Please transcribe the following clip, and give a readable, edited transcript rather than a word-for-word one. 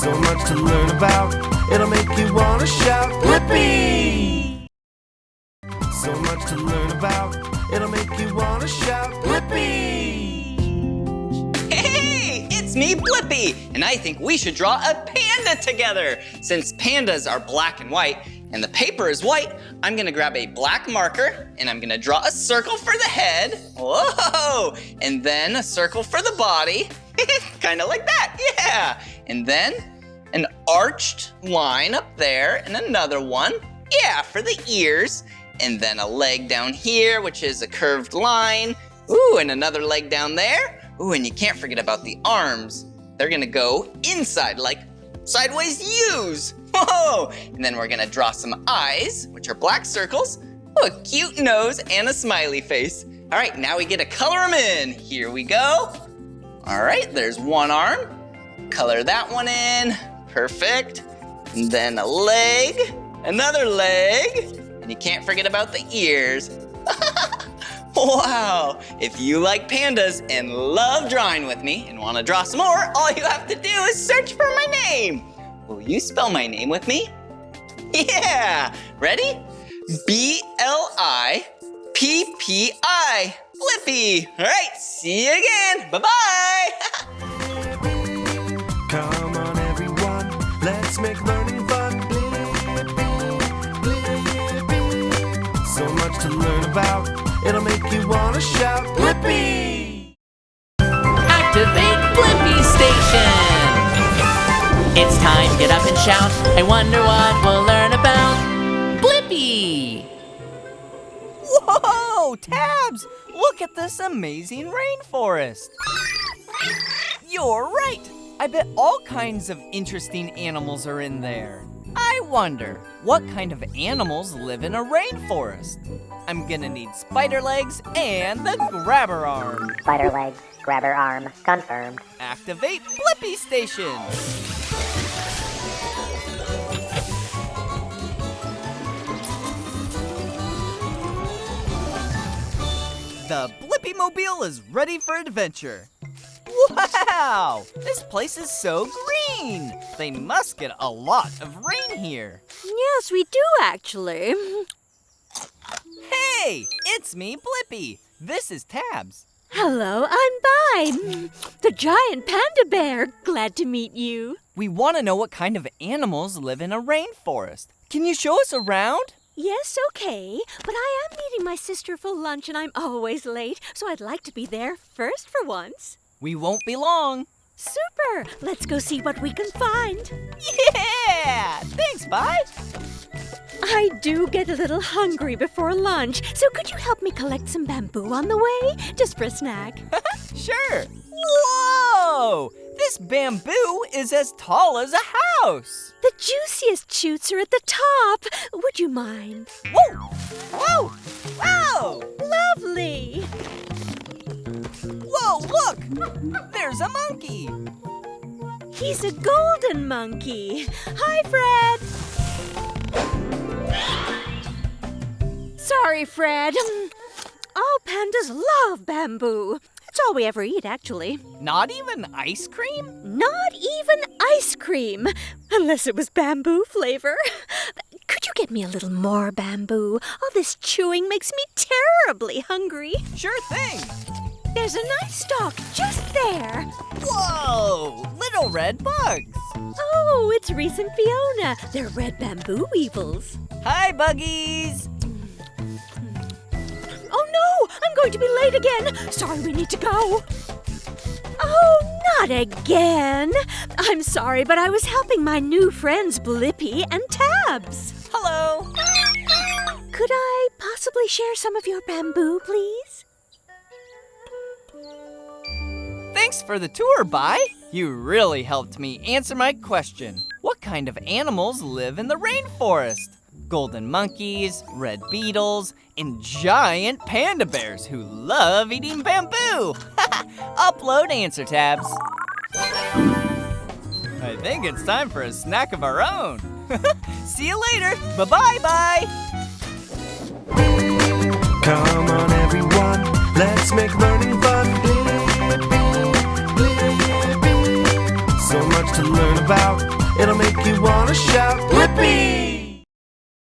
So much to learn about, it'll make you wanna shout, Blippi! So much to learn about, it'll make you wanna shout, Blippi! Hey, it's me, Blippi, and I think we should draw a panda together. Since pandas are black and white, and the paper is white, I'm gonna grab a black marker, and I'm gonna draw a circle for the head. Whoa! And then a circle for the body. Kind of like that, yeah. And then an arched line up there, and another one, yeah, for the ears. And then a leg down here, which is a curved line. Ooh, and another leg down there. Ooh, and you can't forget about the arms. They're gonna go inside, like sideways U's. Whoa! And then we're gonna draw some eyes, which are black circles. Ooh, a cute nose and a smiley face. All right, now we get to color them in. Here we go. All right, there's one arm. Color that one in. Perfect. And then a leg, another leg. And you can't forget about the ears. Wow, if you like pandas and love drawing with me and want to draw some more, all you have to do is search for my name. Will you spell my name with me? Yeah, ready? B-L-I-P-P-I, Blippi. All right, see you again, bye-bye. Come on everyone, let's make learning fun. So much to learn about, it'll make you wanna shout, Blippi! Activate Blippi Station! It's time, get up and shout. I wonder what we'll learn about Blippi! Whoa, Tabs! Look at this amazing rainforest. You're right. I bet all kinds of interesting animals are in there. I wonder, what kind of animals live in a rainforest? I'm gonna need spider legs and the grabber arm. Spider legs, grabber arm, confirmed. Activate Blippi Station! The Blippi-mobile is ready for adventure. Wow! This place is so green! They must get a lot of rain here. Yes, we do actually. Hey! It's me, Blippi. This is Tabs. Hello, I'm Bai, the giant panda bear. Glad to meet you. We want to know what kind of animals live in a rainforest. Can you show us around? Yes, okay, but I am meeting my sister for lunch and I'm always late, so I'd like to be there first for once. We won't be long. Super! Let's go see what we can find. Yeah! Thanks, Bai. I do get a little hungry before lunch, so could you help me collect some bamboo on the way? Just for a snack. Sure. Whoa! This bamboo is as tall as a house. The juiciest shoots are at the top. Would you mind? Whoa! Whoa! Whoa! Lovely! Whoa, look! There's a monkey. He's a golden monkey. Hi, Fred. Sorry, Fred. All pandas love bamboo. It's all we ever eat, actually. Not even ice cream? Not even ice cream, unless it was bamboo flavor. Could you get me a little more bamboo? All this chewing makes me terribly hungry. Sure thing. There's a nice stalk just there. Whoa! Little red bugs. Oh, it's Reese and Fiona. They're red bamboo weevils. Hi, buggies. Oh no! I'm going to be late again. Sorry, we need to go. Oh, not again. I'm sorry, but I was helping my new friends Blippi and Tabs. Hello. Could I possibly share some of your bamboo, please? Thanks for the tour, Bai. You really helped me answer my question. What kind of animals live in the rainforest? Golden monkeys, red beetles, and giant panda bears who love eating bamboo. Upload answer, Tabs. I think it's time for a snack of our own. See you later. Bye-bye, Bai. Come on everyone, let's make learning fun. So much to learn about, It'll make you wanna shout, Blippi!